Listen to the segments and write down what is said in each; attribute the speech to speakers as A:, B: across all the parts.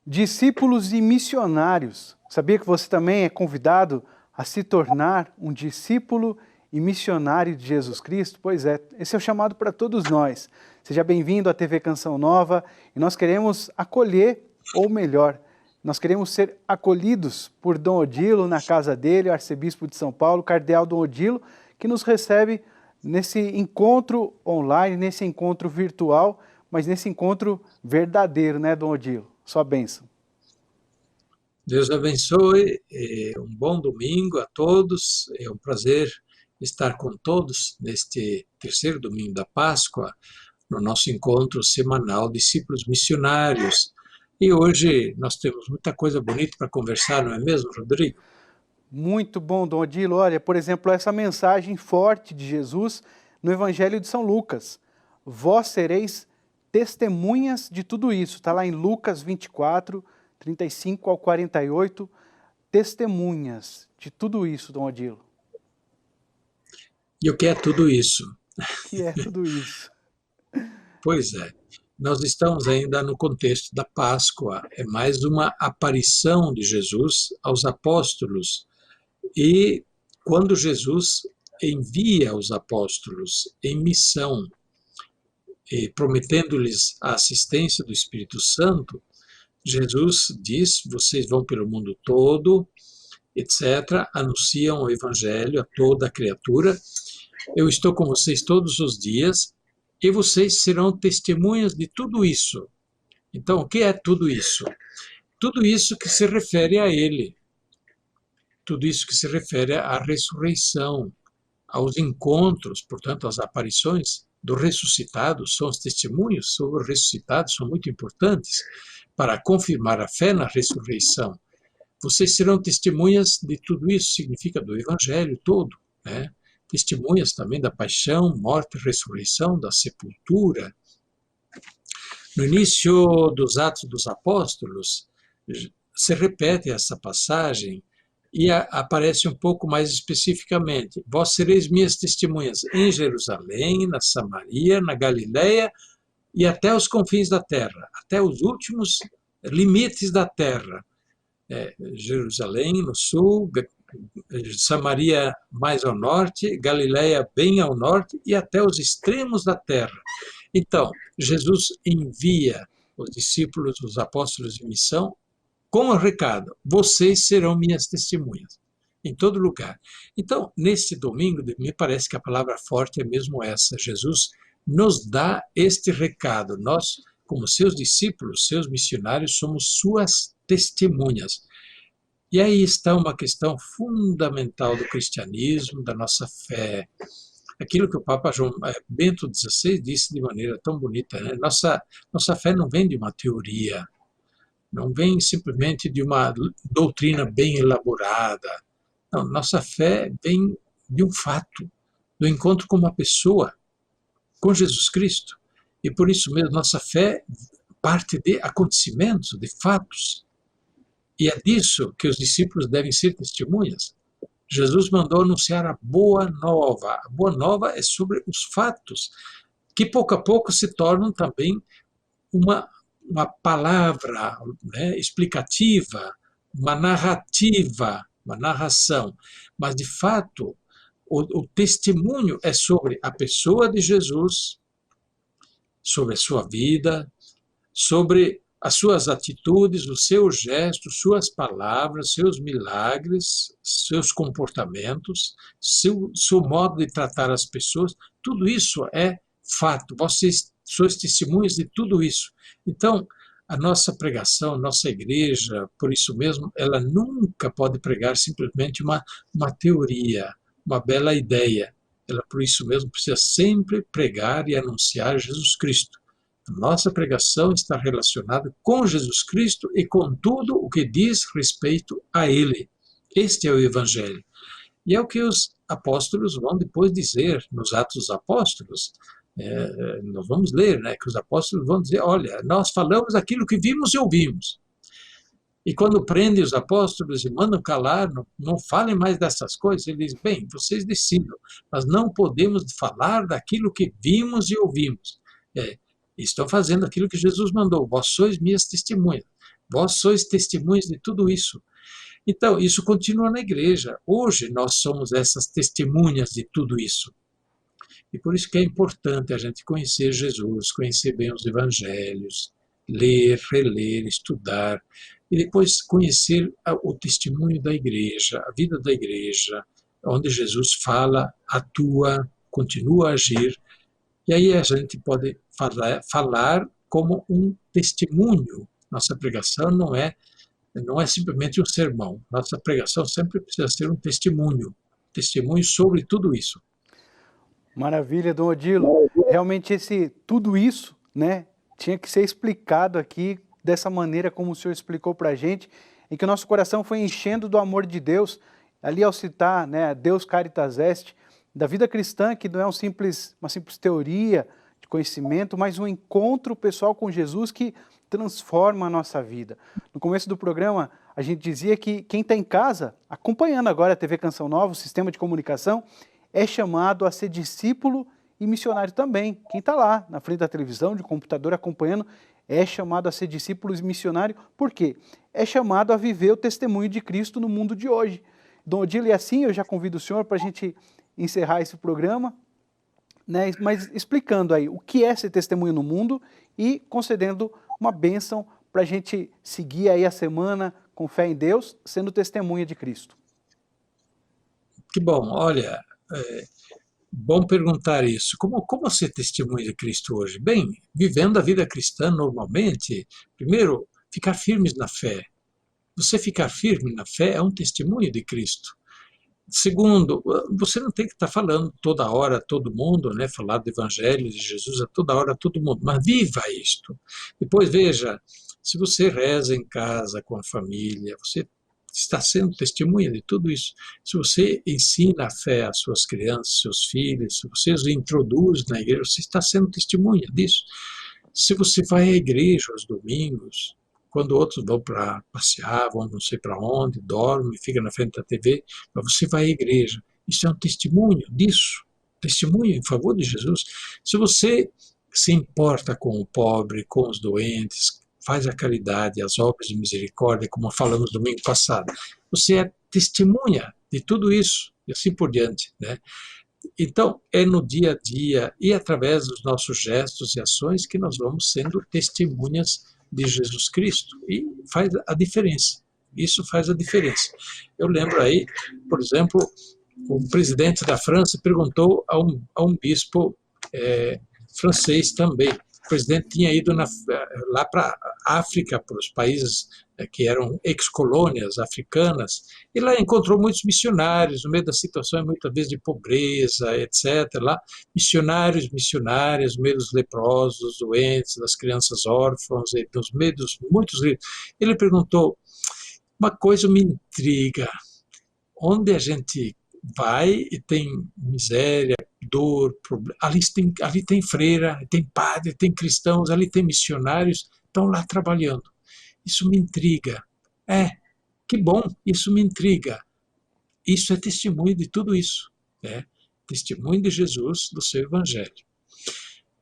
A: Discípulos e missionários. Sabia que você também é convidado a se tornar um discípulo e missionário de Jesus Cristo? Pois é, esse é o chamado para todos nós. Seja bem-vindo à TV Canção Nova e nós queremos acolher, ou melhor, nós queremos ser acolhidos por Dom Odilo na casa dele, o arcebispo de São Paulo, cardeal Dom Odilo, que nos recebe nesse encontro online, nesse encontro virtual, mas nesse encontro verdadeiro, né, Dom Odilo? Sua bênção.
B: Deus abençoe, um bom domingo a todos, é um prazer estar com todos neste terceiro domingo da Páscoa, no nosso encontro semanal Discípulos Missionários. E hoje nós temos muita coisa bonita para conversar, não é mesmo, Rodrigo?
A: Muito bom, Dom Odilo. Olha, por exemplo, essa mensagem forte de Jesus no Evangelho de São Lucas. Vós sereis testemunhas de tudo isso. Está lá em Lucas 24, 35 ao 48. Testemunhas de tudo isso, Dom Odilo.
B: E o que é tudo isso?
A: Que é tudo isso?
B: Pois é, nós estamos ainda no contexto da Páscoa, é mais uma aparição de Jesus aos apóstolos. E quando Jesus envia os apóstolos em missão, prometendo-lhes a assistência do Espírito Santo, Jesus diz: vocês vão pelo mundo todo, etc., anunciam o Evangelho a toda a criatura. Eu estou com vocês todos os dias e vocês serão testemunhas de tudo isso. Então, o que é tudo isso? Tudo isso que se refere a Ele. Tudo isso que se refere à ressurreição, aos encontros, portanto, às aparições do ressuscitado. São os testemunhos sobre o ressuscitado, são muito importantes para confirmar a fé na ressurreição. Vocês serão testemunhas de tudo isso, significa do Evangelho todo, né? Testemunhas também da paixão, morte e ressurreição, da sepultura. No início dos Atos dos Apóstolos, se repete essa passagem e aparece um pouco mais especificamente: vós sereis minhas testemunhas em Jerusalém, na Samaria, na Galileia e até os confins da terra, até os últimos limites da terra. Jerusalém no sul, Samaria mais ao norte, Galileia bem ao norte e até os extremos da terra. Então, Jesus envia os discípulos, os apóstolos em missão, com o recado: vocês serão minhas testemunhas em todo lugar. Então, neste domingo, me parece que a palavra forte é mesmo essa. Jesus nos dá este recado. Nós, como seus discípulos, seus missionários, somos suas testemunhas. E aí está uma questão fundamental do cristianismo, da nossa fé. Aquilo que o Papa Bento XVI disse de maneira tão bonita, né? Nossa fé não vem de uma teoria, não vem simplesmente de uma doutrina bem elaborada. Não, nossa fé vem de um fato, do encontro com uma pessoa, com Jesus Cristo. E por isso mesmo nossa fé parte de acontecimentos, de fatos. E é disso que os discípulos devem ser testemunhas. Jesus mandou anunciar a boa nova. A boa nova é sobre os fatos, que pouco a pouco se tornam também uma palavra, né, explicativa, uma narrativa, uma narração. Mas, de fato, o testemunho é sobre a pessoa de Jesus, sobre a sua vida, sobre as suas atitudes, os seus gestos, suas palavras, seus milagres, seus comportamentos, seu modo de tratar as pessoas. Tudo isso é fato. Vocês sois testemunhas de tudo isso. Então, a nossa pregação, a nossa igreja, por isso mesmo, ela nunca pode pregar simplesmente uma teoria, uma bela ideia. Ela, por isso mesmo, precisa sempre pregar e anunciar Jesus Cristo. A nossa pregação está relacionada com Jesus Cristo e com tudo o que diz respeito a Ele. Este é o Evangelho. E é o que os apóstolos vão depois dizer nos Atos dos Apóstolos. Nós vamos ler, né, que os apóstolos vão dizer: olha, nós falamos aquilo que vimos e ouvimos. E quando prendem os apóstolos e mandam calar, não falem mais dessas coisas, eles dizem: bem, vocês decidam, mas não podemos falar daquilo que vimos e ouvimos. Estão fazendo aquilo que Jesus mandou: vós sois minhas testemunhas. Vós sois testemunhas de tudo isso. Então, isso continua na igreja. Hoje nós somos essas testemunhas de tudo isso. E por isso que é importante a gente conhecer Jesus, conhecer bem os evangelhos, ler, reler, estudar, e depois conhecer o testemunho da igreja, a vida da igreja, onde Jesus fala, atua, continua a agir, e aí a gente pode falar como um testemunho. Nossa pregação não é simplesmente um sermão. Nossa pregação sempre precisa ser um testemunho sobre tudo isso.
A: Maravilha, Dom Odilo. Realmente tudo isso, né, tinha que ser explicado aqui dessa maneira como o senhor explicou para a gente, em que o nosso coração foi enchendo do amor de Deus, ali ao citar, né, Deus Caritas Est, da vida cristã, que não é uma simples teoria de conhecimento, mas um encontro pessoal com Jesus que transforma a nossa vida. No começo do programa, a gente dizia que quem está em casa, acompanhando agora a TV Canção Nova, o sistema de comunicação, é chamado a ser discípulo e missionário também. Quem está lá, na frente da televisão, de computador, acompanhando, é chamado a ser discípulo e missionário. Por quê? É chamado a viver o testemunho de Cristo no mundo de hoje. Dom Odilo, e assim eu já convido o senhor para a gente encerrar esse programa, né, mas explicando aí o que é ser testemunho no mundo e concedendo uma bênção para a gente seguir aí a semana com fé em Deus, sendo testemunha de Cristo.
B: Que bom, olha, bom perguntar isso. Como ser testemunha de Cristo hoje? Bem, vivendo a vida cristã normalmente, primeiro, ficar firmes na fé. Você ficar firme na fé é um testemunho de Cristo. Segundo, você não tem que estar falando toda hora a todo mundo, né? Falar do Evangelho de Jesus a toda hora a todo mundo, mas viva isto. Depois veja, se você reza em casa com a família, você está sendo testemunha de tudo isso. Se você ensina a fé às suas crianças, seus filhos, se você os introduz na igreja, você está sendo testemunha disso. Se você vai à igreja aos domingos, quando outros vão para passear, vão não sei para onde, dormem, ficam na frente da TV, mas você vai à igreja. Isso é um testemunho disso, testemunho em favor de Jesus. Se você se importa com o pobre, com os doentes, faz a caridade, as obras de misericórdia, como falamos domingo passado, você é testemunha de tudo isso, e assim por diante, né? Então, é no dia a dia e através dos nossos gestos e ações que nós vamos sendo testemunhas de Jesus Cristo, e faz a diferença. Isso faz a diferença. Eu lembro aí, por exemplo, o presidente da França perguntou a um bispo francês também. O presidente tinha ido lá para a África, para os países que eram ex-colônias africanas, e lá encontrou muitos missionários, no meio das situações muitas vezes de pobreza, etc. Lá, missionários, no meio dos leprosos, dos doentes, das crianças órfãs, nos meio dos muitos. Ele perguntou: uma coisa me intriga, onde a gente vai e tem miséria, dor, problema, ali tem freira, tem padre, tem cristãos, ali tem missionários, estão lá trabalhando. Isso me intriga. Que bom, isso me intriga. Isso é testemunho de tudo isso. Testemunho de Jesus, do seu Evangelho.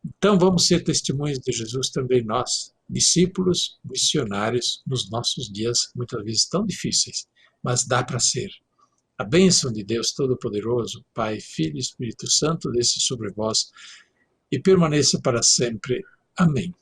B: Então vamos ser testemunhas de Jesus também nós, discípulos, missionários, nos nossos dias, muitas vezes tão difíceis, mas dá para ser. A bênção de Deus Todo-Poderoso, Pai, Filho e Espírito Santo, desça sobre vós e permaneça para sempre. Amém.